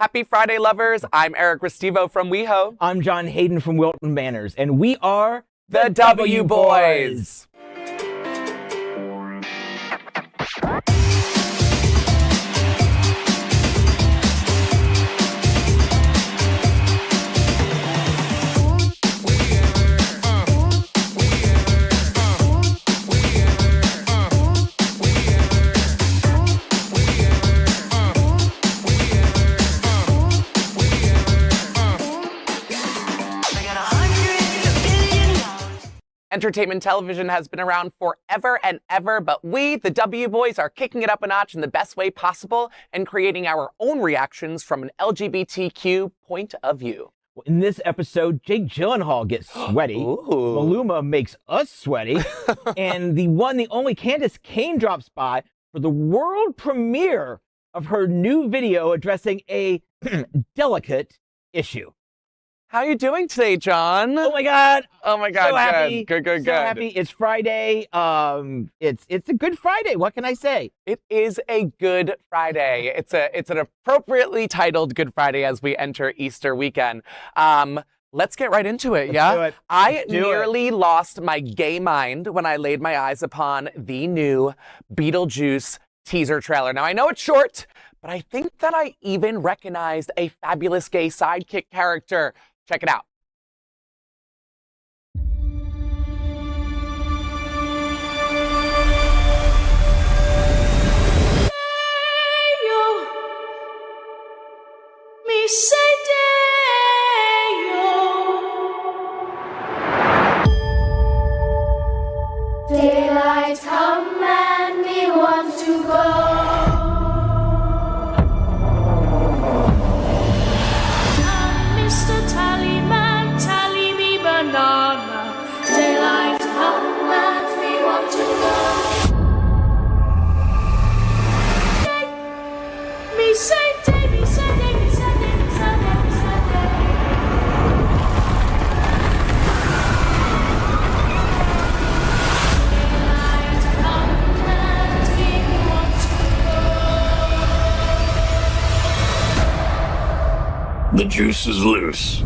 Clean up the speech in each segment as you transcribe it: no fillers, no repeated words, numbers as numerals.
Happy Friday, lovers. I'm Eric Restivo from WeHo. I'm John Hayden from Wilton, Manors, and we are The W Boys. Entertainment television has been around forever and ever, but we, the W Boys, are kicking it up a notch in the best way possible and creating our own reactions from an LGBTQ point of view. In this episode, Jake Gyllenhaal gets sweaty. Maluma makes us sweaty. And the only Candis, Cayne drops by for the world premiere of her new video addressing a delicate issue. How are you doing today, John? Oh my God. Oh my God, so happy. Good. So happy. It's Friday. It's a good Friday. What can I say? It is a Good Friday. It's an appropriately titled Good Friday as we enter Easter weekend. Let's get right into it, yeah? Do it. I nearly lost my gay mind when I laid my eyes upon the new Beetlejuice teaser trailer. Now, I know it's short, but I think that I even recognized a fabulous gay sidekick character. Check it out. Daylight come and we want to go. Mr. Tallyman, tally me banana. Daylight come and we want to go. Me say day, me say day, me say day, me say day, me say day. Daylight come and we want to go. The juice is loose.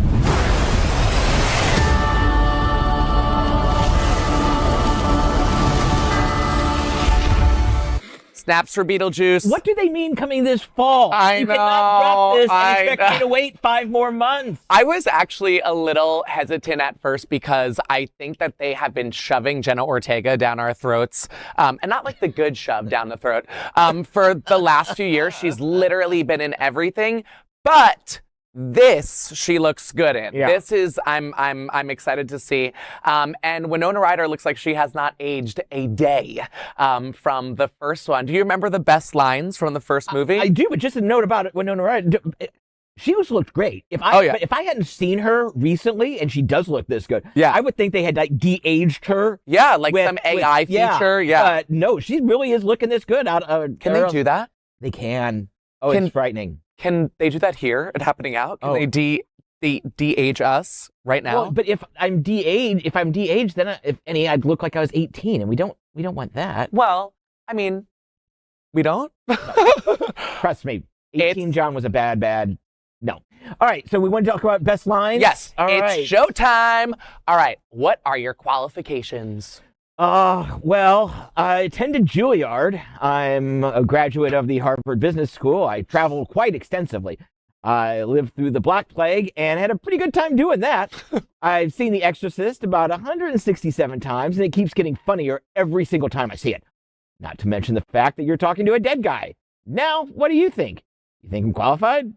Snaps for Beetlejuice. What do they mean coming this fall? I you know, cannot drop this I and expect me know. to wait 5 more months. I was actually a little hesitant at first because I think that they have been shoving Jenna Ortega down our throats, and not like the good shove down the throat, for the last few years. She's literally been in everything, but this she looks good in. Yeah. This is I'm excited to see. And Winona Ryder looks like she has not aged a day from the first one. Do you remember the best lines from the first movie? I do, but just a note about it, Winona Ryder. She looked great. If I hadn't seen her recently, and she does look this good, Yeah. I would think they had like de-aged her. Yeah, like some AI feature. Yeah. No, she really is looking this good. Can they do that? They can. Oh, Can- it's frightening. Can they do that here at Happening Out? Can Oh. they de-age us right now? Well, but if I'm de-aged, then I'd look like I was 18, and we don't want that. Well, I mean, we don't. Trust me, 18 John was a bad. No. All right, so we want to talk about best lines? Yes, All it's right. showtime. All right, what are your qualifications? Well, I attended Juilliard. I'm a graduate of the Harvard Business School. I travel quite extensively. I lived through the Black Plague and had a pretty good time doing that. I've seen The Exorcist about 167 times, and it keeps getting funnier every single time I see it. Not to mention the fact that you're talking to a dead guy. Now, what do you think? You think I'm qualified?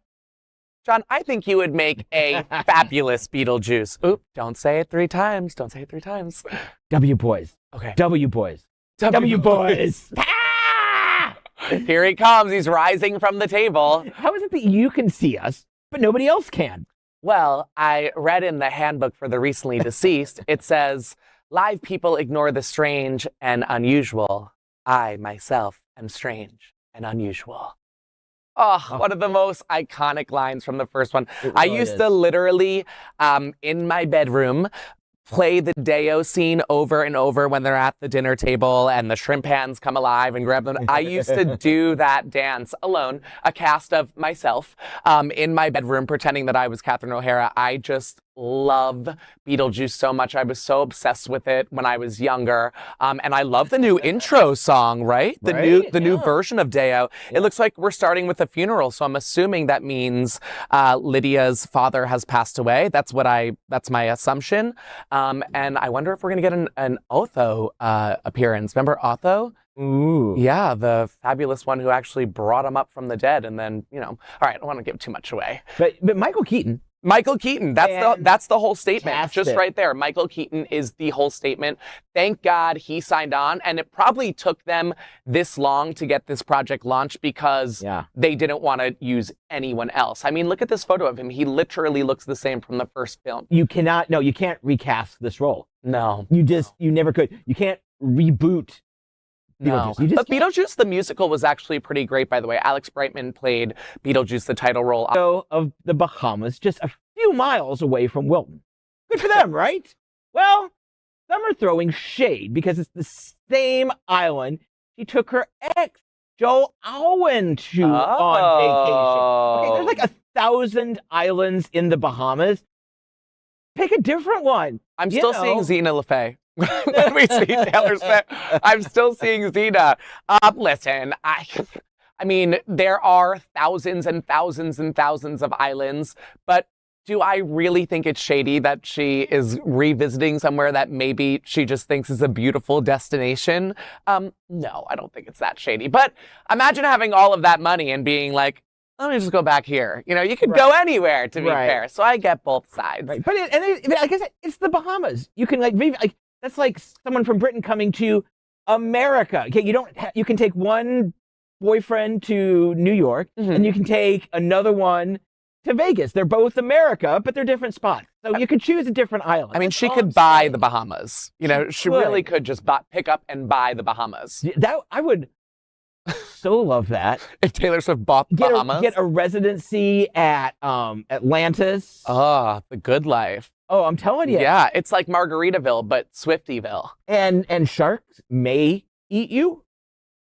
John, I think you would make a fabulous Beetlejuice. Oop, don't say it 3 times. Don't say it 3 times. W boys. Okay. W boys. W boys. Ah! Here he comes. He's rising from the table. How is it that you can see us, but nobody else can? Well, I read in the handbook for the recently deceased, it says, live people ignore the strange and unusual. I, myself, am strange and unusual. Oh, one of the most iconic lines from the first one. I used to literally, in my bedroom, play the Deo scene over and over when they're at the dinner table and the shrimp hands come alive and grab them. I used to do that dance alone, a cast of myself, in my bedroom pretending that I was Catherine O'Hara. I just love Beetlejuice so much. I was so obsessed with it when I was younger. And I love the new intro song, right? The new version of Deo. It looks like we're starting with a funeral, so I'm assuming that means Lydia's father has passed away. That's my assumption. And I wonder if we're gonna get an Otho appearance. Remember Otho? Ooh. Yeah, the fabulous one who actually brought him up from the dead, and then, all right, I don't want to give too much away. But Michael Keaton, that's the whole statement. Fantastic. Just right there. Michael Keaton is the whole statement. Thank God he signed on, and it probably took them this long to get this project launched because they didn't want to use anyone else. I mean, look at this photo of him. He literally looks the same from the first film. you can't recast this role. No. You never could. You can't reboot No. Beetlejuice. But Beetlejuice, the musical, was actually pretty great, by the way. Alex Brightman played Beetlejuice, the title role. Of the Bahamas, just a few miles away from Wilton. Good for them, right? Well, some are throwing shade because it's the same island she took her ex, Joel Alwyn, to on vacation. Okay, there's like 1,000 islands in the Bahamas. Pick a different one. I'm still seeing Xena LaFay. When we see Taylor Swift, I'm still seeing Xena. Listen, I mean, there are thousands and thousands and thousands of islands, but do I really think it's shady that she is revisiting somewhere that maybe she just thinks is a beautiful destination? No, I don't think it's that shady. But imagine having all of that money and being like, let me just go back here. You could go anywhere, to be fair. So I get both sides. Right. But I guess it's the Bahamas. You can that's like someone from Britain coming to America. Okay, you can take one boyfriend to New York, and you can take another one to Vegas. They're both America, but they're different spots. So you could choose a different island. I mean, she could buy the Bahamas. She really could just pick up and buy the Bahamas. I would so love that. If Taylor Swift bought the Bahamas. Get a residency at Atlantis. Oh, the good life. Oh, I'm telling you. Yeah, it's like Margaritaville, but Swiftyville. And sharks may eat you.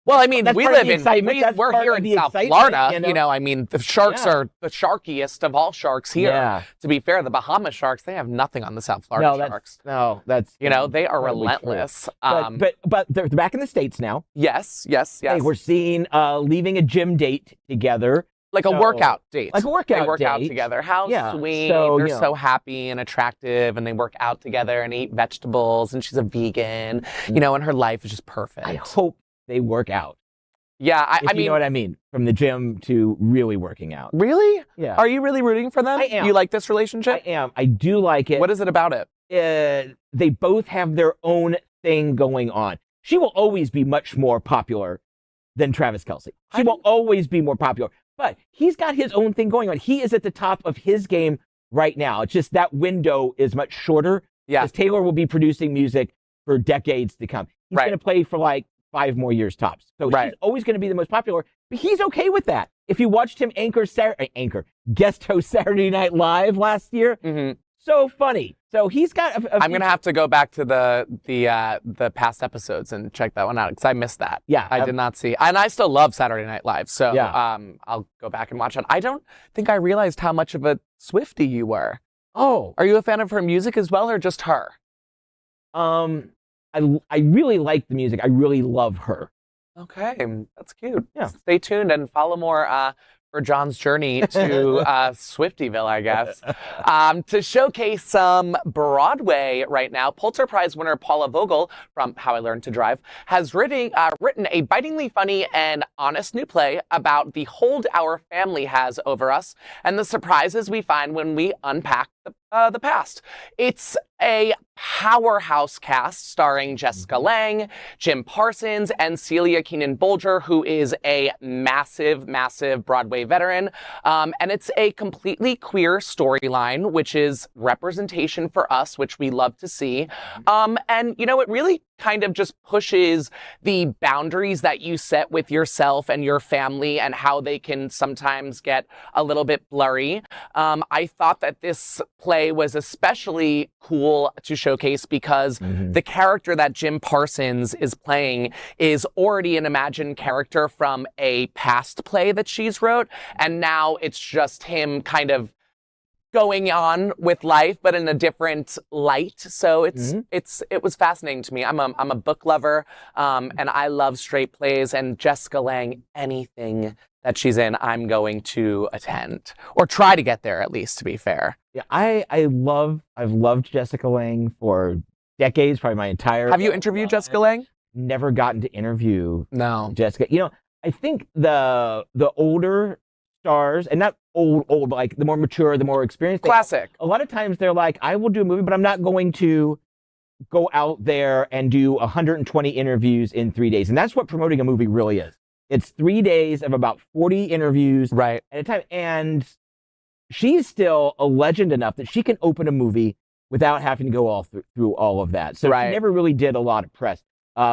Well, I mean, we're here in South Florida. I mean, the sharks are the sharkiest of all sharks here. Yeah. To be fair, the Bahamas sharks, they have nothing on the South Florida sharks. They are relentless. But they're back in the States now. Yes. Hey, we're seeing leaving a gym date together. Like a workout date. Like a workout date. They work out together. How sweet. They're so happy and attractive, and they work out together and eat vegetables, and she's a vegan, and her life is just perfect. I hope they work out. Yeah, I mean, you know what I mean? From the gym to really working out. Really? Yeah. Are you really rooting for them? I am. You like this relationship? I am. I do like it. What is it about it? They both have their own thing going on. She will always be much more popular than Travis Kelce. She will always be more popular. But he's got his own thing going on. He is at the top of his game right now. It's just that window is much shorter. Yeah. Because Taylor will be producing music for decades to come. He's going to play for like 5 more years tops. So he's always going to be the most popular. But he's okay with that. If you watched him guest host Saturday Night Live last year, so funny. So he's got. I'm gonna have to go back to the past episodes and check that one out because I missed that. Yeah, I did not see, and I still love Saturday Night Live. So I'll go back and watch it. I don't think I realized how much of a Swiftie you were. Oh, are you a fan of her music as well, or just her? I really like the music. I really love her. Okay, that's cute. Yeah, stay tuned and follow more for John's journey to Swiftyville, I guess. To showcase some Broadway right now, Pulitzer Prize winner Paula Vogel from How I Learned to Drive has written a bitingly funny and honest new play about the hold our family has over us and the surprises we find when we unpack the past. It's a powerhouse cast starring Jessica Lange, Jim Parsons, and Celia Keenan-Bolger, who is a massive, massive Broadway veteran. And it's a completely queer storyline, which is representation for us, which we love to see. And, it really kind of just pushes the boundaries that you set with yourself and your family and how they can sometimes get a little bit blurry. I thought that this play was especially cool to showcase because the character that Jim Parsons is playing is already an imagined character from a past play that she's wrote, and now it's just him kind of going on with life, but in a different light. So it was fascinating to me. I'm a book lover, and I love straight plays. And Jessica Lange, anything that she's in, I'm going to attend or try to get there at least. To be fair, Yeah, I've loved Jessica Lange for decades, probably my entire. Have you interviewed Jessica Lange? Never gotten to interview No. Jessica. You know, I think the older stars, and not old, like the more mature, the more experienced. Classic. A lot of times they're like, I will do a movie, but I'm not going to go out there and do 120 interviews in 3 days. And that's what promoting a movie really is. It's 3 days of about 40 interviews Right. at a time. And she's still a legend enough that she can open a movie without having to go through all of that. So Right. she never really did a lot of press,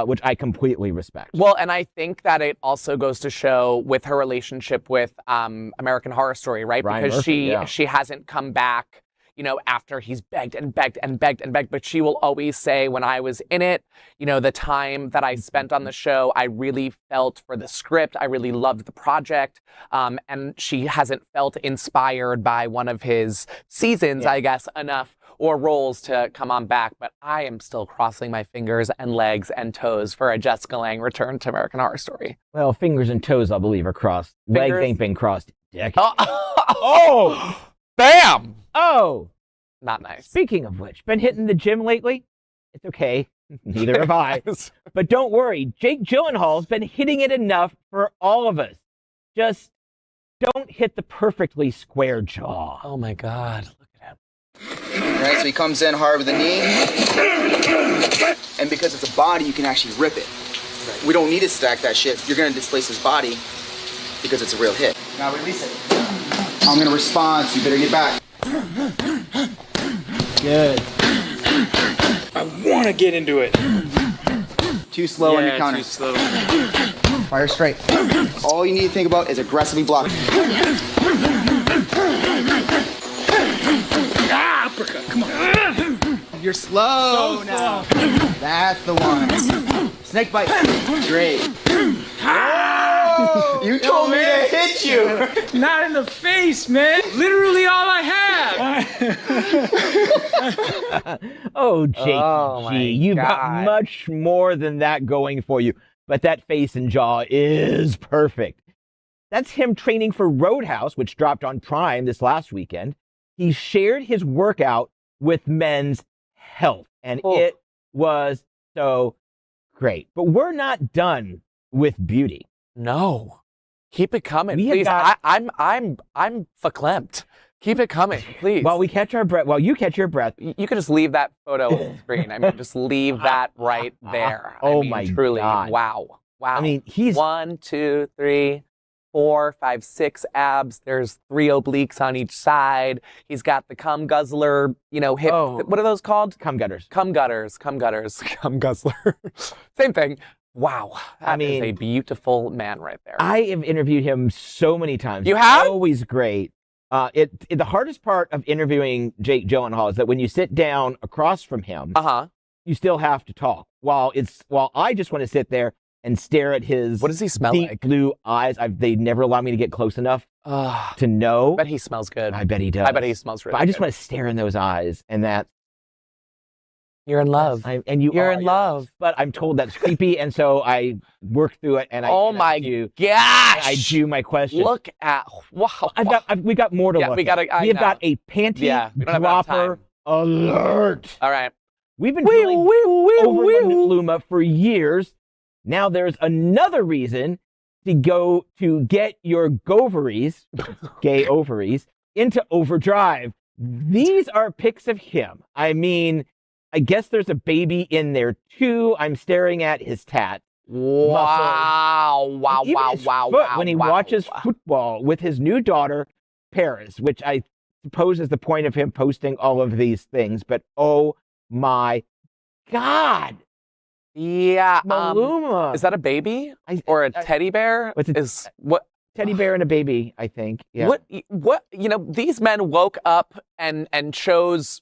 which I completely respect. Well, and I think that it also goes to show with her relationship with American Horror Story, right? Ryan Because Murphy, she hasn't come back, you know, after he's begged and begged and begged and begged. But she will always say, when I was in it, you know, the time that I spent on the show, I really felt for the script. I really loved the project. And she hasn't felt inspired by one of his seasons, I guess, enough or roles to come on back, but I am still crossing my fingers and legs and toes for a Jessica Lange return to American Horror Story. Well, fingers and toes, I believe, are crossed. Legs Fingers? ain't been crossed. Dick. Oh! Bam! Oh! Not nice. Speaking of which, been hitting the gym lately? It's okay. Neither have I. But don't worry, Jake Gyllenhaal's been hitting it enough for all of us. Just don't hit the perfectly square jaw. Oh my God, look at him. All right, so he comes in hard with the knee, and because it's a body, you can actually rip it. We don't need to stack that shit. You're gonna displace his body because it's a real hit. Now release it. I'm gonna respond, so you better get back. Good. I want to get into it. Too slow on your counter. Too slow. Fire straight. All you need to think about is aggressively blocking. Ah, uppercut, come on. You're slow now. That's the one. Snake bite. Great. You told me to hit you. Not in the face, man. Literally all I have. Oh, Jake Oh, my G, you've got God. much more than that going for you. But that face and jaw is perfect. That's him training for Roadhouse, which dropped on Prime this last weekend. He shared his workout with Men's Health, and it was so great. But we're not done with beauty. No. Keep it coming, We have please. got- I'm verklempt. Keep it coming, please. While we catch our breath, while you catch your breath, You could just leave that photo on the screen. I mean, just leave that right there. Oh I mean, my truly, God. wow. I mean, he's 1, 2, 3, 4, 5, 6 abs. There's 3 obliques on each side. He's got the cum guzzler, you know, hip. Oh. What are those called? cum gutters. Cum gutters, cum guzzler. Same thing. Wow. That is mean, a beautiful man right there. I have interviewed him so many times. You have? Always great. The hardest part of interviewing Jake Gyllenhaal is that when you sit down across from him, Uh-huh. you still have to talk. While I just want to sit there and stare at his What does he smell deep like? blue eyes. They never allow me to get close enough I to know. bet he smells good. I bet he does. I bet he smells really But I just good. want to stare in those eyes, and that You're in love. You're in love. But I'm told that's creepy, and so I work through it. And Oh and my do, gosh. I do my question. Look at, wow. We got more to Yeah, look we gotta- at. I We have know. got a panty Yeah, we don't have enough dropper time. alert. All right. We've been drilling over Maluma for years. Now there's another reason to go to get your govaries, gay ovaries, into overdrive. These are pics of him. I mean, I guess there's a baby in there too. I'm staring at his tat. Wow. Wow, Even wow, his wow, foot wow. when he wow. watches football with his new daughter, Paris, which I suppose is the point of him posting all of these things. But oh my God, Yeah. Maluma. Is that a baby I- or a I- teddy bear? What's it- Is what? Teddy bear and a baby, I think. Yeah. What? These men woke up and chose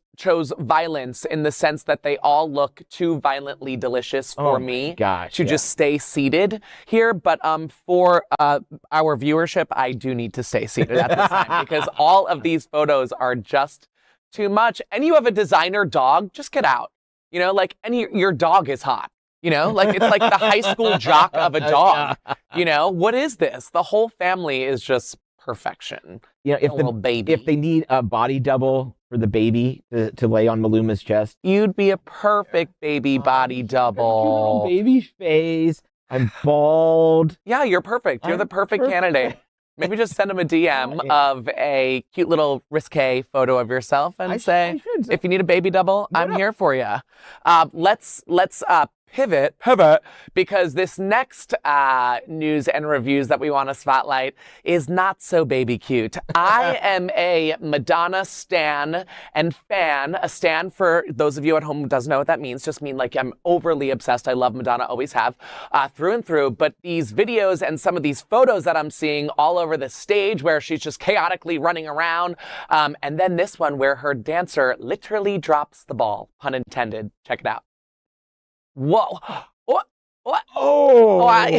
violence in the sense that they all look too violently delicious for Oh my me gosh, to yeah. just stay seated here. But for our viewership, I do need to stay seated at this time because all of these photos are just too much. And you have a designer dog, just get out. And your dog is hot. It's like the high school jock of a dog. What is this? The whole family is just perfection. If A little baby. if they need a body double for the baby to lay on Maluma's chest, You'd be a perfect baby body cute double. little baby face. I'm bald. Yeah, you're perfect. You're the I'm perfect perfect. candidate. Maybe just send him a DM Yeah. of a cute little risque photo of yourself and I say, should. if you need a baby double, I'm up? here for you. Let's pivot because this next news and reviews that we want to spotlight is not so baby cute. I am a Madonna stan and fan. A stan, for those of you at home who doesn't know what that means, just mean like I'm overly obsessed. I love Madonna, always have, through and through. But these videos and some of these photos that I'm seeing all over the stage where she's just chaotically running around, and then this one where her dancer literally drops the ball, pun intended. Check it out. Whoa. What? Oh, I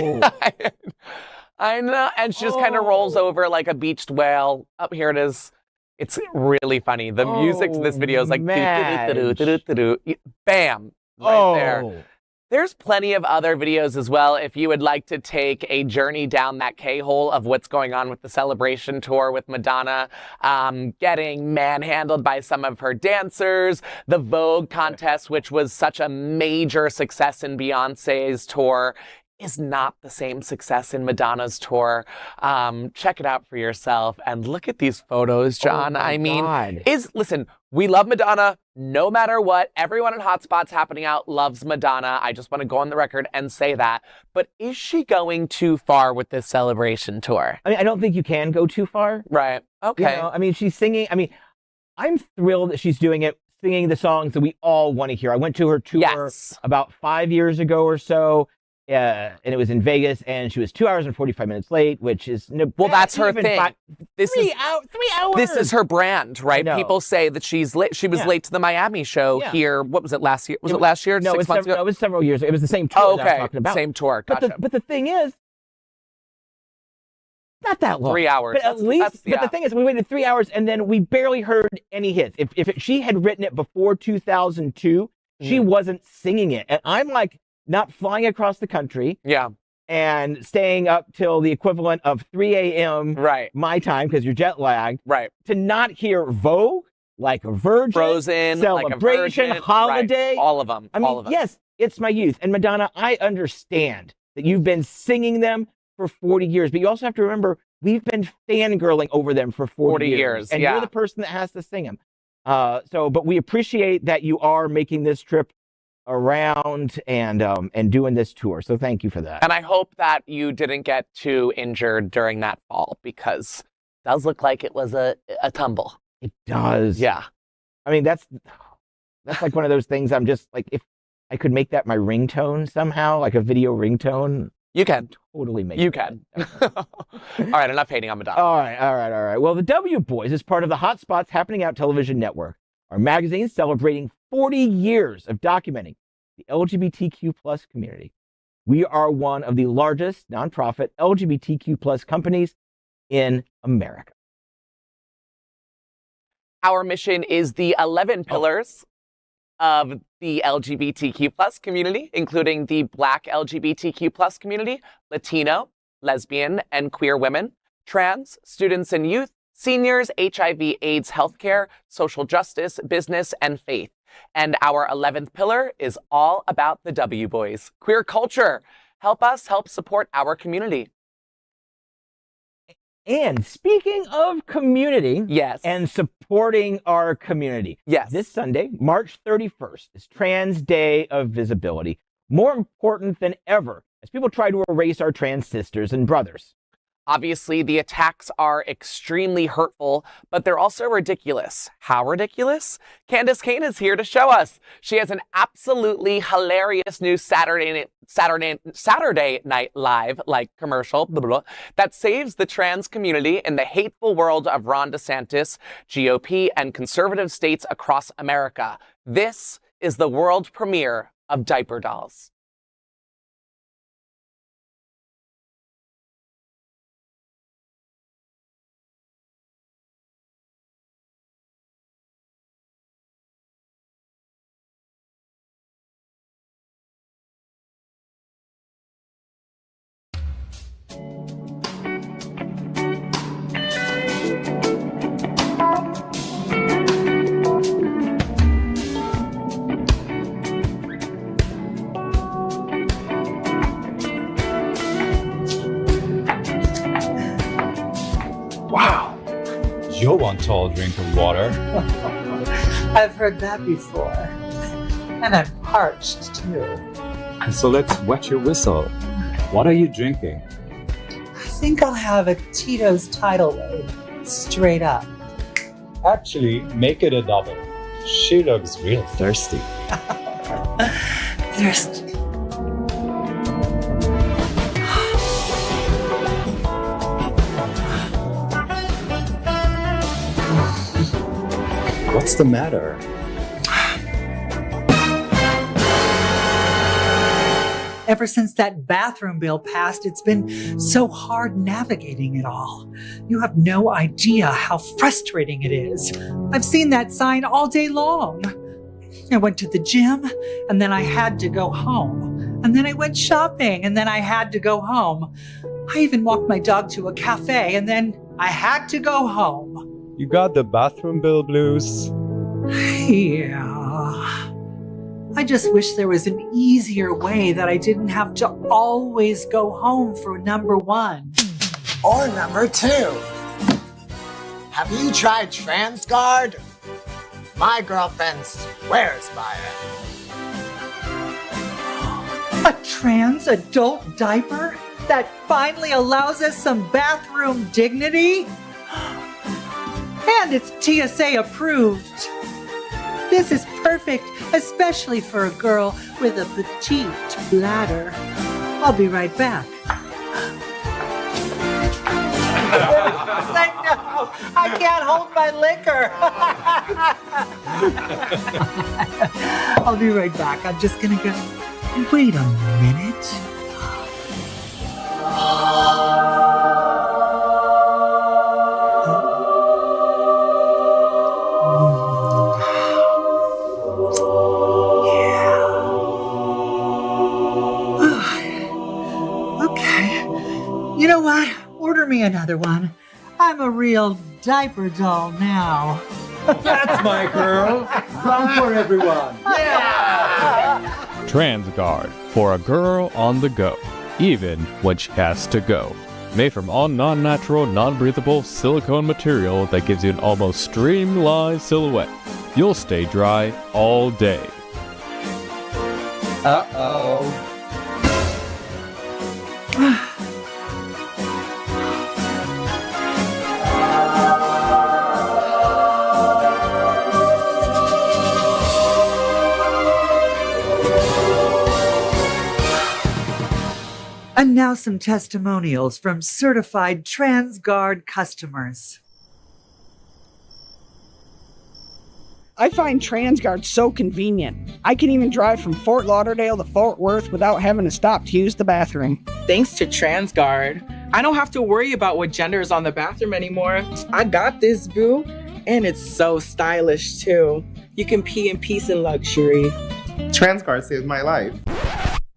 know. And she just kind of rolls over like a beached whale. Up here it is. It's really funny. The music to this video is like do-do-do-do-do-do-do-do. Bam. Right there. There's plenty of other videos as well if you would like to take a journey down that K-hole of what's going on with the celebration tour with Madonna, getting manhandled by some of her dancers, the Vogue contest, which was such a major success in Beyonce's tour, is not the same success in Madonna's tour. Check it out for yourself and look at these photos, John. my I mean, God. listen, we love Madonna no matter what. Everyone in Hotspots happening out loves Madonna. I just want to go on the record and say that. But is she going too far with this celebration tour? I mean, I don't think you can go too far. Right. Okay. I mean, she's singing. I mean, I'm thrilled that she's doing it, singing the songs that we all want to hear. I went to her tour Yes. about 5 years ago or so. And it was in Vegas, and she was 2 hours and 45 minutes late, which is Well, that's her even thing. This This is is 3 hours. This is her brand, right? know. People say that she's late. She was Yeah. late to the Miami show Yeah. here. What was it last year? Was it last year? No, it 6 was, months ago? no, it was several years ago. It was the same tour Oh, that I'm okay. talking about. Same tour. But Gotcha. the thing is, not that long. 3 hours. But at least, yeah. but the thing is, we waited 3 hours, and then we barely heard any hits. If she had written it before 2002, she wasn't singing it. And I'm like, not flying across the country Yeah. and staying up till the equivalent of 3 a.m. Right. my time because you're jet lagged, Right. to not hear Vogue, like a Virgin, Frozen, like a Celebration, virgin, Holiday. right. All of them. I mean, all of them. yes, it's my youth. And Madonna, I understand that you've been singing them for 40 years, but you also have to remember we've been fangirling over them for 40 years, and yeah. you're the person that has to sing them. But we appreciate that you are making this trip around and doing this tour. So thank you for that. And I hope that you didn't get too injured during that fall because it does look like it was a tumble. It does. Yeah. I mean, that's like one of those things. I'm just like, if I could make that my ringtone somehow, like a video ringtone, You can. totally make You it. can. All right, enough hating on Madonna. All right. Well, the W Boys is part of the Hotspots Happening Out television network. Our magazine celebrating 40 years of documenting the LGBTQ plus community. We are one of the largest nonprofit LGBTQ plus companies in America. Our mission is the 11 pillars of the LGBTQ plus community, including the Black LGBTQ plus community, Latino, lesbian, and queer women, trans, students and youth, seniors, HIV/AIDS healthcare, social justice, business, and faith. And our 11th pillar is all about the W Boys, queer culture. Help us help support our community. And speaking of community Yes. and supporting our community, Yes. this Sunday, March 31st, is Trans Day of Visibility. More important than ever as people try to erase our trans sisters and brothers. Obviously, the attacks are extremely hurtful, but they're also ridiculous. How ridiculous? Candis Cayne is here to show us. She has an absolutely hilarious new Saturday Night Live, like commercial, blah, blah, blah, that saves the trans community in the hateful world of Ron DeSantis, GOP, and conservative states across America. This is the world premiere of Diaper Dolls. Wow, you want tall drink of water? I've heard that before. And I'm parched too. So let's wet your whistle. What are you drinking? I think I'll have a Tito's Tidal Wave, straight up. Actually, make it a double. She looks real thirsty. Thirsty. What's the matter? Ever since that bathroom bill passed, it's been so hard navigating it all. You have no idea how frustrating it is. I've seen that sign all day long. I went to the gym, and then I had to go home. And then I went shopping, and then I had to go home. I even walked my dog to a cafe, and then I had to go home. You got the bathroom bill blues? Yeah. I just wish there was an easier way that I didn't have to always go home for number one. Or number two. Have you tried Transguard? My girlfriend swears by it. A trans adult diaper that finally allows us some bathroom dignity? And it's TSA approved. This is perfect, especially for a girl with a petite bladder. I'll be right back. No, I can't hold my liquor. I'll be right back. I'm just gonna go. Wait a minute. You know what? Order me another one. I'm a real diaper doll now. That's my girl. Run for everyone. Transguard, for a girl on the go, even when she has to go. Made from all non-natural, non-breathable silicone material that gives you an almost streamlined silhouette. You'll stay dry all day. Uh-oh. And now some testimonials from certified Transguard customers. I find Transguard so convenient. I can even drive from Fort Lauderdale to Fort Worth without having to stop to use the bathroom. Thanks to Transguard, I don't have to worry about what gender is on the bathroom anymore. I got this, boo. And it's so stylish, too. You can pee in peace and luxury. Transguard saved my life.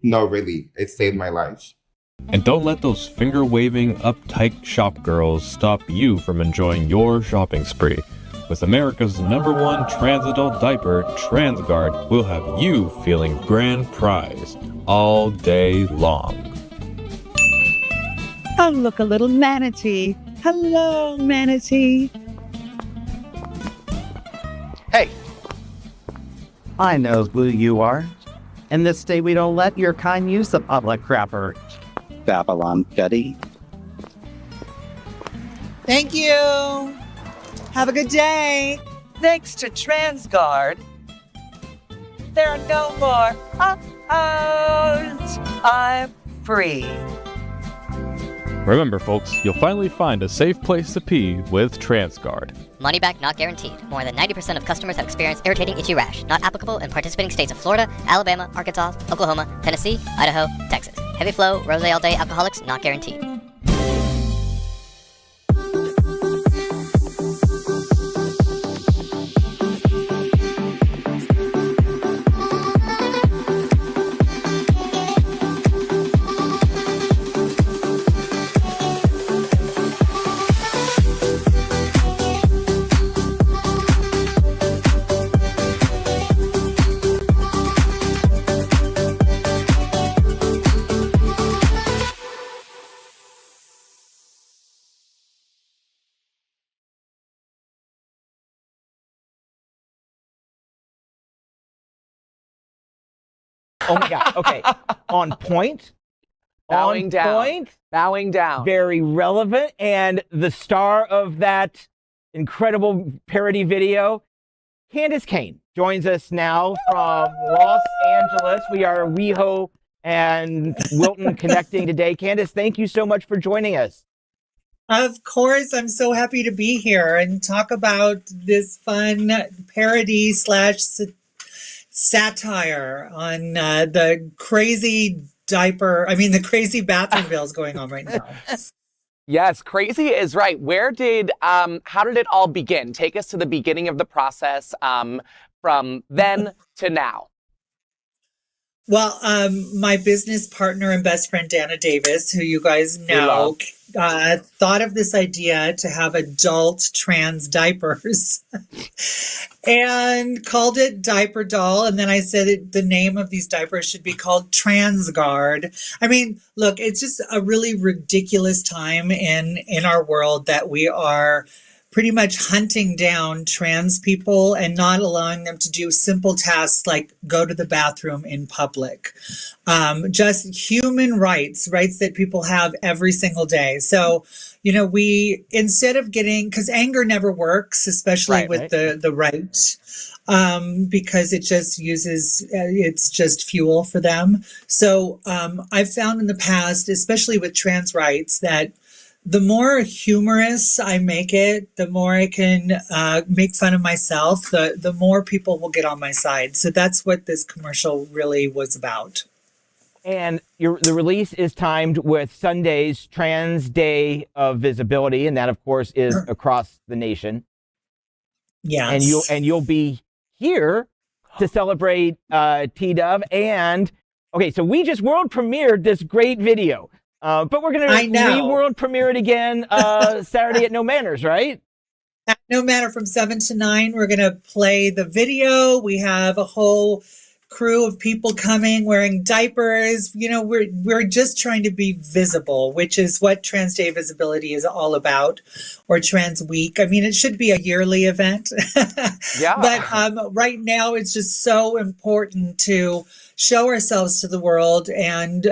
No, really, it saved my life. And don't let those finger-waving, uptight shop girls stop you from enjoying your shopping spree. With America's #1 trans adult diaper, Transguard will have you feeling grand prize all day long. Oh, look, a little manatee. Hello, manatee. Hey. I know who you are. In this state, we don't let your kind use the public crapper. Babylon Betty. Thank you. Have a good day. Thanks to TransGuard, there are no more uh-ohs. I'm free. Remember, folks, you'll finally find a safe place to pee with TransGuard. Money back not guaranteed. More than 90% of customers have experienced irritating itchy rash. Not applicable in participating states of Florida, Alabama, Arkansas, Oklahoma, Tennessee, Idaho, Texas. Heavy flow, rosé all day alcoholics not guaranteed. Oh my God. Okay. On point. Bowing down. Point. Bowing down. Very relevant. And the star of that incredible parody video, Candis Cayne, joins us now from Los Angeles. We are WeHo and Wilton connecting today. Candis, thank you so much for joining us. Of course, I'm so happy to be here and talk about this fun parody slash satire on the crazy the crazy bathroom bills going on right now. Yes, crazy is right. How did it all begin? Take us to the beginning of the process from then to now. Well, my business partner and best friend, Dana Davis, who you guys know, thought of this idea to have adult trans diapers and called it Diaper Doll. And then I said the name of these diapers should be called TransGuard. I mean, look, it's just a really ridiculous time in our world that we are pretty much hunting down trans people and not allowing them to do simple tasks like go to the bathroom in public. Just human rights that people have every single day. So, we, instead of because anger never works, especially with the right, because it just it's just fuel for them. So I've found in the past, especially with trans rights, that the more humorous I make it, the more I can make fun of myself, the more people will get on my side. So that's what this commercial really was about. And the release is timed with Sunday's Trans Day of Visibility, and that, of course, is across the nation. Yes. And you'll be here to celebrate T-Dub. And okay, so we just world premiered this great video. But we're going to world premiere it again Saturday at No Manners, right? At No Manor from 7 to 9, we're going to play the video. We have a whole crew of people coming wearing diapers. We're just trying to be visible, which is what Trans Day Visibility is all about, or Trans Week. I mean, it should be a yearly event. Yeah. But right now, it's just so important to show ourselves to the world and,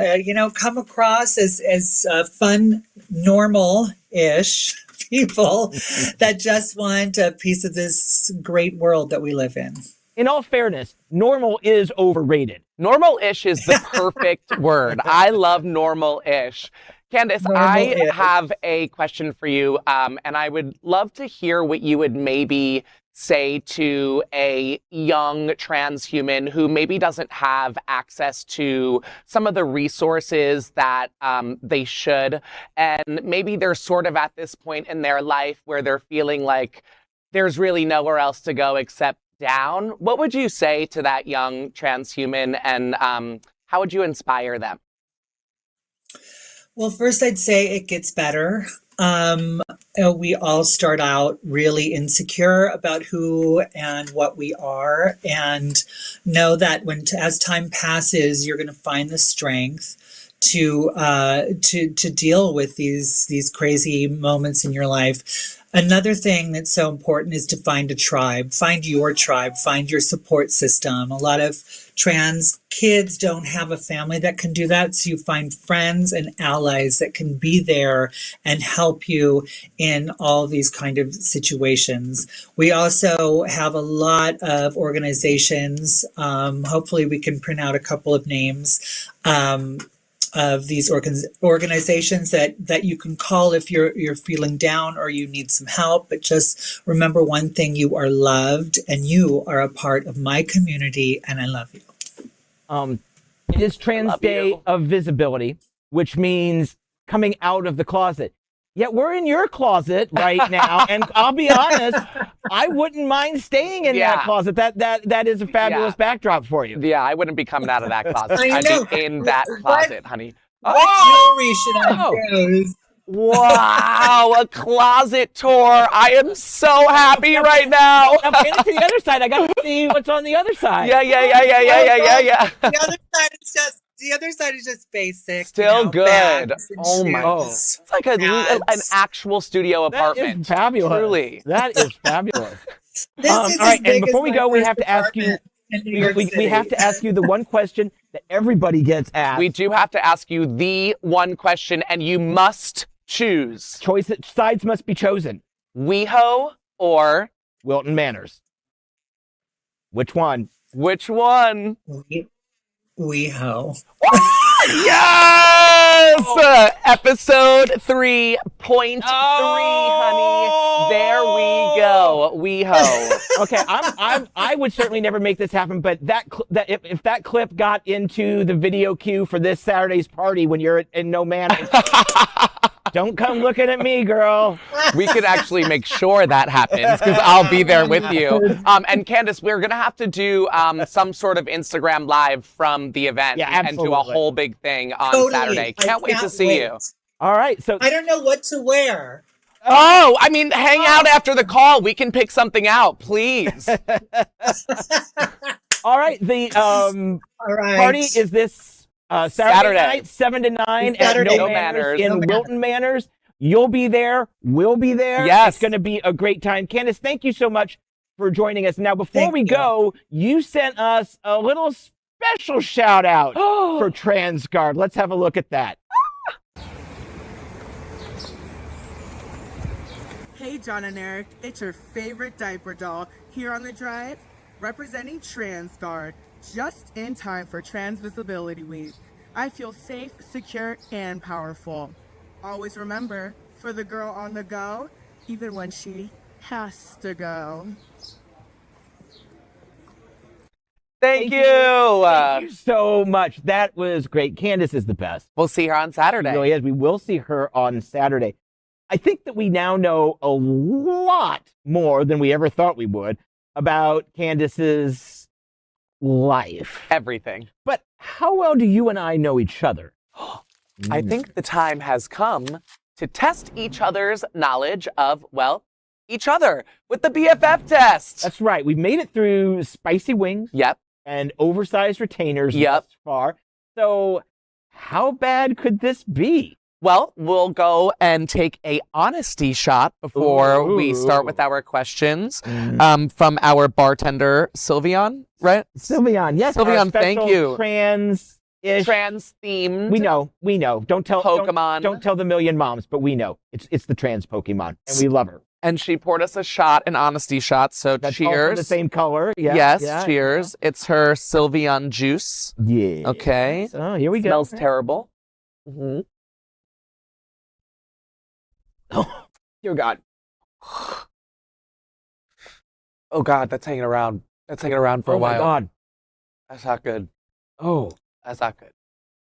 come across as fun, normal-ish people that just want a piece of this great world that we live in. In all fairness, normal is overrated. Normal-ish is the perfect word. I love normal-ish. Candis, I have a question for you, and I would love to hear what you would maybe say to a young transhuman who maybe doesn't have access to some of the resources that they should, and maybe they're sort of at this point in their life where they're feeling like there's really nowhere else to go except down. What would you say to that young transhuman, and how would you inspire them? Well, first I'd say it gets better. We all start out really insecure about who and what we are, and know that as time passes, you're going to find the strength to deal with these crazy moments in your life. Another thing that's so important is to find a tribe, find your support system. A lot of trans kids don't have a family that can do that. So you find friends and allies that can be there and help you in all these kind of situations. We also have a lot of organizations. Hopefully we can print out a couple of names. Of these organizations that you can call if you're feeling down or you need some help. But just remember one thing: you are loved, and you are a part of my community, and I love you. It is Trans Day of Visibility, which means coming out of the closet. Yet we're in your closet right now, and I'll be honest, I wouldn't mind staying in that closet. That is a fabulous backdrop for you. Yeah, I wouldn't be coming out of that closet. I know. I'd be in that closet, honey. What jewelry should I use? Wow, a closet tour. I am so happy right now. I'm getting to the other side. I got to see what's on the other side. Yeah. The other side is just basic. Still good. bags and Oh my god. shoes. It's like an actual studio apartment. That is fabulous. Truly. That is fabulous. This is all as right, big and before as we my go, we first have to ask you. apartment in New York We City. have to ask you the one question that everybody gets asked. We do have to ask you the one question, and you must choose. Sides must be chosen. WeHo or Wilton Manors. Which one? Which one? WeHo. Yes! Episode 3.3, honey. There we go. WeHo. Okay, I would certainly never make this happen, but if that clip got into the video queue for this Saturday's party when you're in No Manor, don't come looking at me, girl. We could actually make sure that happens because I'll be there with you. And Candis, we're gonna have to do some sort of Instagram live from the event and do a whole big thing on Saturday. Can't wait to see you. All right, so I don't know what to wear. Oh, I mean, hang out after the call. We can pick something out, please. All right, the All right. party is this Saturday night, 7 to 9 at Saturday. No Manors in Wilton Manors. You'll be there. We'll be there. Yes. It's going to be a great time. Candis, thank you so much for joining us. Now, before we go, you sent us a little special shout out for TransGuard. Let's have a look at that. Hey, John and Eric, it's your favorite diaper doll here on the drive, representing TransGuard, just in time for Trans Visibility Week. I feel safe, secure, and powerful. Always remember, for the girl on the go, even when she has to go. Thank you. Thank you so much. That was great. Candis is the best. We'll see her on Saturday. She really is. We will see her on Saturday. I think that we now know a lot more than we ever thought we would about Candis's life. Everything. But how well do you and I know each other? I think the time has come to test each other's knowledge of, well, each other with the BFF test. That's right. We've made it through spicy wings. Yep. And oversized retainers Yep. thus far. So how bad could this be? Well, we'll go and take a honesty shot before we start with our questions from our bartender, Sylvian, right? Sylvian, yes. Sylvian, thank you. Trans-ish. Trans-themed. We know. Don't tell Pokemon. Don't tell the million moms, but we know. It's the trans Pokemon, and we love her. And she poured us a shot, an honesty shot, so That's cheers. also the same color. Yeah, yes, yeah, cheers. yeah. It's her Sylvian juice. Yeah. Okay. So here we go. Smells terrible. Mm-hmm. Oh, dear God. Oh God, that's hanging around. That's hanging around for a while. Oh my God. That's not good. Oh. That's not good.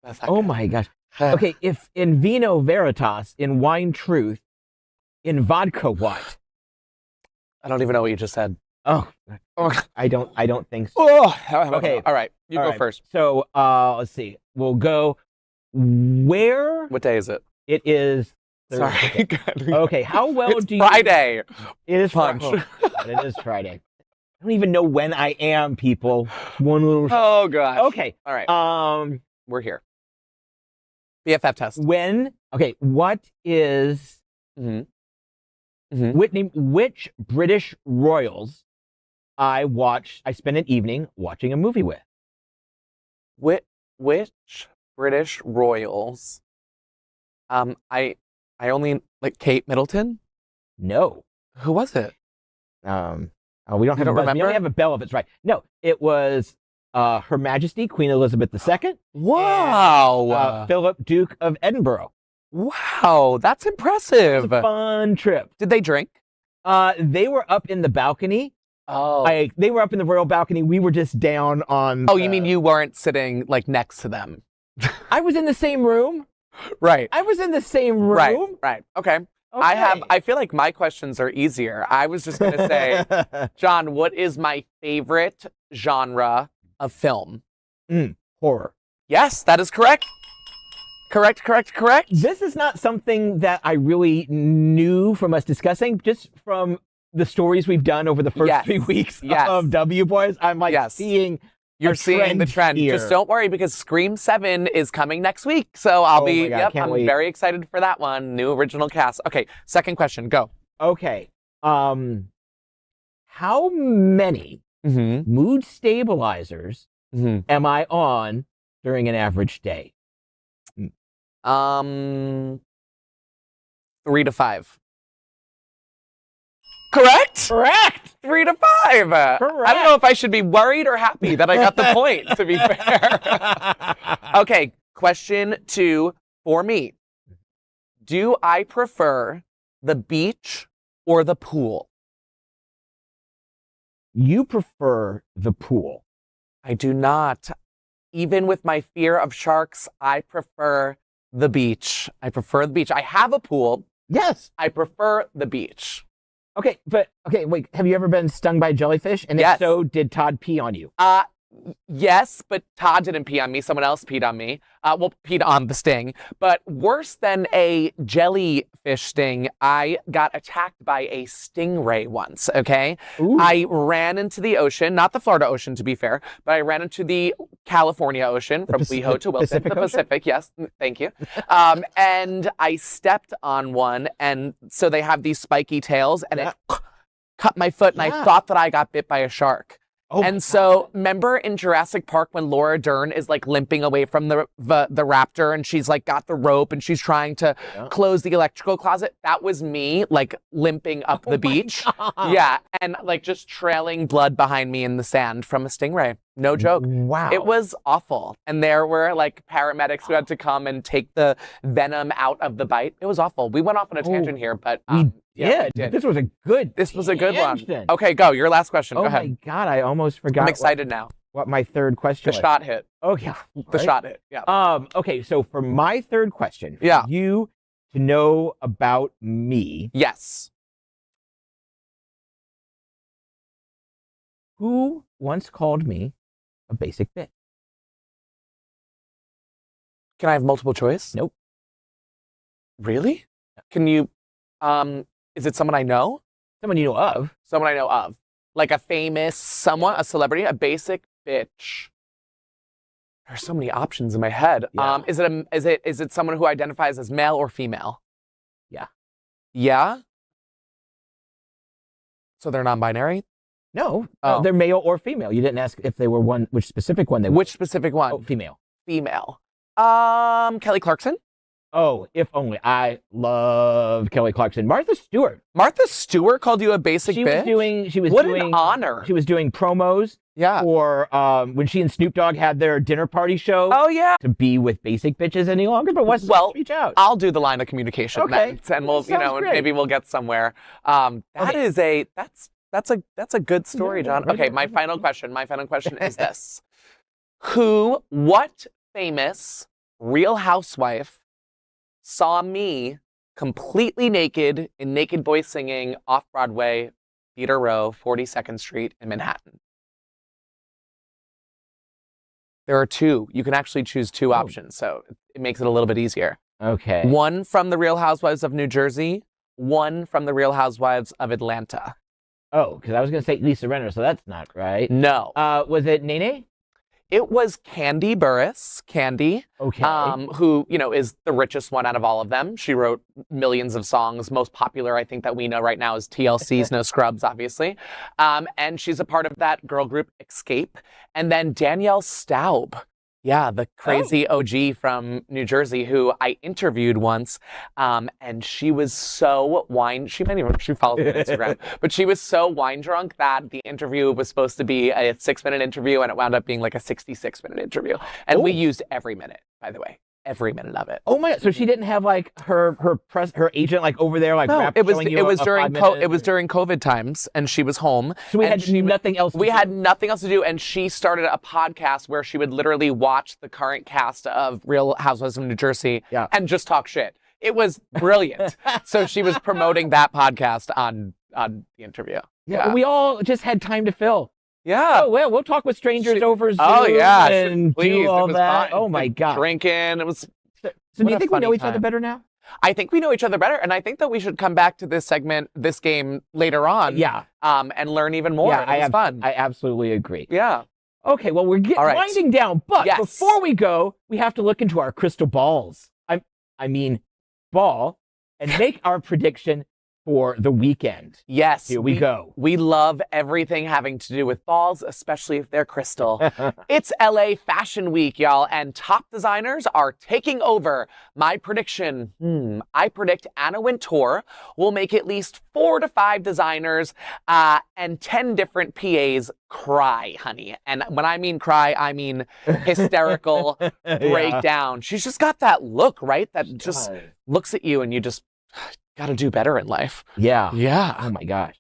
That's not Oh good. my gosh. Okay, if in vino veritas, in wine truth, in vodka what? I don't even know what you just said. Oh, I don't think so. Oh, Okay. All right. You All go right. first. So let's see. We'll go where What day is it? it is Sorry. Thursday. Okay, how well It's do you Friday. It is Punch. Friday. It is Friday. I don't even know when I am, people. One little Oh gosh. Okay. All right. We're here. BFF test. What is Which British royals I spent an evening watching a movie with. Which British royals? I only like Kate Middleton. No. Who was it? We don't have remember? We only have a bell if it's right. No, it was Her Majesty Queen Elizabeth II. Wow. And, Philip, Duke of Edinburgh. Wow, that's impressive. It was a fun trip. Did they drink? They were up in the balcony. Oh. They were up in the royal balcony. We were just down on. Oh, you mean you weren't sitting like next to them? I was in the same room. Right. I was in the same room. Right. Okay. I feel like my questions are easier. I was just going to say, John, what is my favorite genre of film? Horror. Yes, that is correct. Correct. This is not something that I really knew from us discussing, just from the stories we've done over the first 3 weeks of W Boys. I'm like seeing You're seeing the trend. Here. Just don't worry because Scream 7 is coming next week. So I'll be, I'm very excited for that one. New original cast. Okay, second question, go. Okay. How many mood stabilizers am I on during an average day? 3 to 5. Correct? Correct. 3 to 5. Correct. I don't know if I should be worried or happy that I got the point, to be fair. Okay, question 2 for me. Do I prefer the beach or the pool? You prefer the pool. I do not. Even with my fear of sharks, I prefer the beach. I have a pool. Yes. I prefer the beach. Okay, wait. Have you ever been stung by a jellyfish? And if so, did Todd pee on you? Yes, but Todd didn't pee on me. Someone else peed on me. Peed on the sting. But worse than a jellyfish sting, I got attacked by a stingray once, okay? Ooh. I ran into the ocean, not the Florida Ocean to be fair, but I ran into the California Ocean from WeHo to Wilton. Pacific the Ocean? Pacific, yes, thank you. And I stepped on one, and so they have these spiky tails, and it cut my foot, and I thought that I got bit by a shark. And so, remember in Jurassic Park when Laura Dern is like limping away from the raptor and she's like got the rope and she's trying to close the electrical closet? That was me, like limping up the beach. Yeah, and like just trailing blood behind me in the sand from a stingray. No joke. Wow. It was awful. And there were like paramedics who had to come and take the venom out of the bite. It was awful. We went off on a tangent here, but we did. This was a good one. Okay, go. Your last question. Go ahead. Oh my God, I almost forgot. I'm excited now. What my third question was. The shot hit. Oh yeah. The shot hit. Yeah. Okay, so for my third question, for you to know about me. Yes. Who once called me a basic bitch? Can I have multiple choice? Nope. Really? Can you, is it someone I know? Someone you know of. Someone I know of. Like a famous someone, a celebrity, a basic bitch. There's so many options in my head. Yeah. Is it someone who identifies as male or female? Yeah. Yeah? So they're non-binary? No, they're male or female. You didn't ask if they were which specific one they were. Which specific one? Oh, female. Female. Kelly Clarkson? Oh, if only. I love Kelly Clarkson. Martha Stewart. Martha Stewart called you a basic bitch? She was what doing an honor. She was doing promos for when she and Snoop Dogg had their dinner party show. Oh, yeah. To be with basic bitches any longer, but let's reach out. I'll do the line of communication next, and we'll, maybe we'll get somewhere. That's a good story, John. Okay, my final question is this. What famous Real Housewife saw me completely naked in Naked Boy Singing off-Broadway, Theater Row, 42nd Street in Manhattan? There are two. You can actually choose two options, so it makes it a little bit easier. Okay. One from the Real Housewives of New Jersey, one from the Real Housewives of Atlanta. Oh, because I was going to say Lisa Renner, so that's not right. No. Was it Nene? It was Candy Candy, who, is the richest one out of all of them. She wrote millions of songs. Most popular, I think, that we know right now is TLC's No Scrubs, obviously. And she's a part of that girl group Escape. And then Danielle Staub. Yeah, the crazy OG from New Jersey who I interviewed once, and she was so she follows me on Instagram, but she was so wine drunk that the interview was supposed to be a 6-minute interview, and it wound up being like a 66-minute interview. And we used every minute, by the way. Every minute of it. Oh my! So she didn't have like her agent like over there like. No, it was during COVID times, and she was home. So we had nothing else. We had nothing else to do, and she started a podcast where she would literally watch the current cast of Real Housewives of New Jersey and just talk shit. It was brilliant. So she was promoting that podcast on the interview. Yeah, we all just had time to fill. Yeah. Oh, well, we'll talk with strangers over Zoom and do all that. Fine. Oh, my God. Drinking. It was. So do you think we know each other better now? I think we know each other better, and I think that we should come back to this game later on. Yeah. And learn even more. Yeah, it was fun. I absolutely agree. Yeah. Okay, well, we're winding down, but before we go, we have to look into our crystal balls. I mean, ball, and make our prediction for the weekend. Yes. Here we go. We love everything having to do with balls, especially if they're crystal. It's LA Fashion Week, y'all, and top designers are taking over. My prediction, I predict Anna Wintour will make at least 4 to 5 designers and 10 different PAs cry, honey. And when I mean cry, I mean hysterical breakdown. She's just got that look, right? That just looks at you and you just got to do better in life. Yeah. Yeah. Oh, my gosh.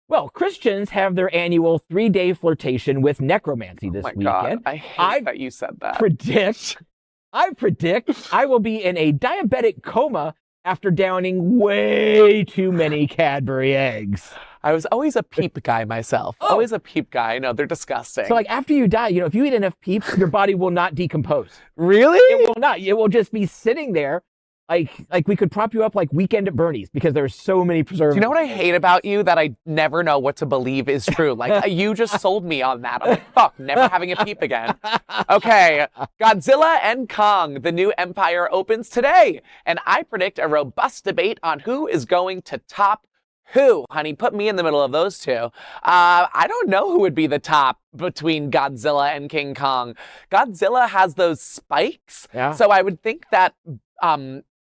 Well, Christians have their annual 3-day flirtation with necromancy this weekend. God, I hate that you said that. I predict I will be in a diabetic coma after downing way too many Cadbury eggs. I was always a Peep guy myself. Always a Peep guy. No, they're disgusting. So, like, after you die, if you eat enough Peeps, your body will not decompose. Really? It will not. It will just be sitting there. Like we could prop you up like Weekend at Bernie's because there's so many preservatives. Do you know what I hate about you? That I never know what to believe is true. Like, you just sold me on that. I'm like, fuck, never having a Peep again. Okay, Godzilla and Kong, the new empire opens today. And I predict a robust debate on who is going to top who. Honey, put me in the middle of those two. I don't know who would be the top between Godzilla and King Kong. Godzilla has those spikes. Yeah. So I would think that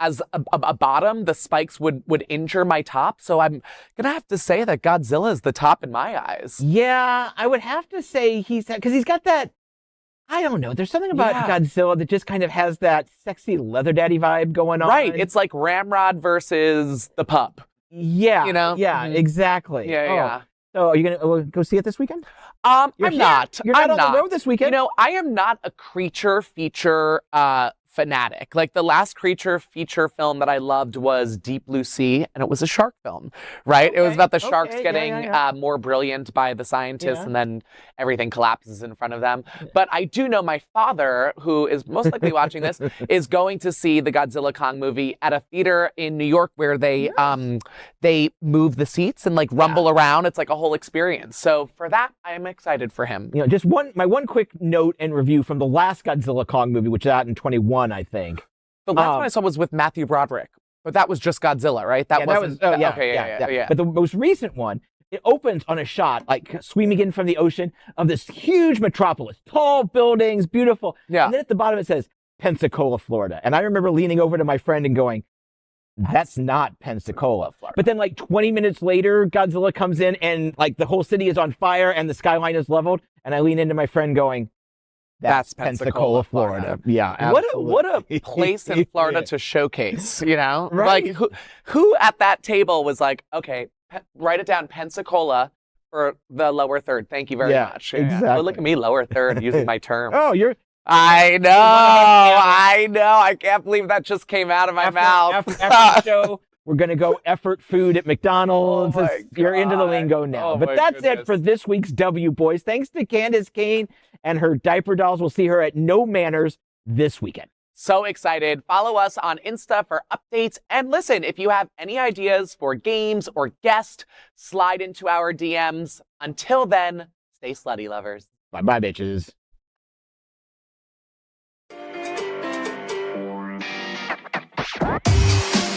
as a bottom, the spikes would injure my top. So I'm going to have to say that Godzilla is the top in my eyes. Yeah, I would have to say because he's got that, I don't know. There's something about Godzilla that just kind of has that sexy leather daddy vibe going on. Right. It's like Ramrod versus the pup. Yeah. Yeah, Mhm. exactly. Yeah. So are you going to go see it this weekend? I'm not. You're not on the road this weekend? I am not a creature feature fanatic. Like, the last creature feature film that I loved was Deep Blue Sea, and it was a shark film, right? It was about the sharks getting more brilliant by the scientists, and then everything collapses in front of them. But I do know my father, who is most likely watching this, is going to see the Godzilla Kong movie at a theater in New York where they move the seats and like rumble around. It's like a whole experience. So for that, I am excited for him. Just my one quick note and review from the last Godzilla Kong movie, which is out in 21. I think. The last one I saw was with Matthew Broderick, but that was just Godzilla, right? That wasn't. Yeah. But the most recent one, it opens on a shot, like swimming in from the ocean of this huge metropolis, tall buildings, beautiful. Yeah. And then at the bottom it says Pensacola, Florida. And I remember leaning over to my friend and going, that's not Pensacola. Florida. But then like 20 minutes later, Godzilla comes in and like the whole city is on fire and the skyline is leveled. And I lean into my friend going, that's Pensacola, Florida. Yeah, absolutely. What a place in Florida to showcase, Right. Like, who at that table was like, okay, write it down, Pensacola for the lower third. Thank you very much. Exactly. Oh, look at me, lower third, using my term. Oh, I know. I can't believe that just came out of my mouth. After the show, we're going to go effort food at McDonald's. Oh my You're into the lingo now. Oh but my that's goodness. it for this week's W Boys. Thanks to Candis, Cayne, and her diaper dolls. We'll see her at No Manners this weekend. So excited. Follow us on Insta for updates. And listen, if you have any ideas for games or guests, slide into our DMs. Until then, stay slutty, lovers. Bye-bye, bitches. Transgender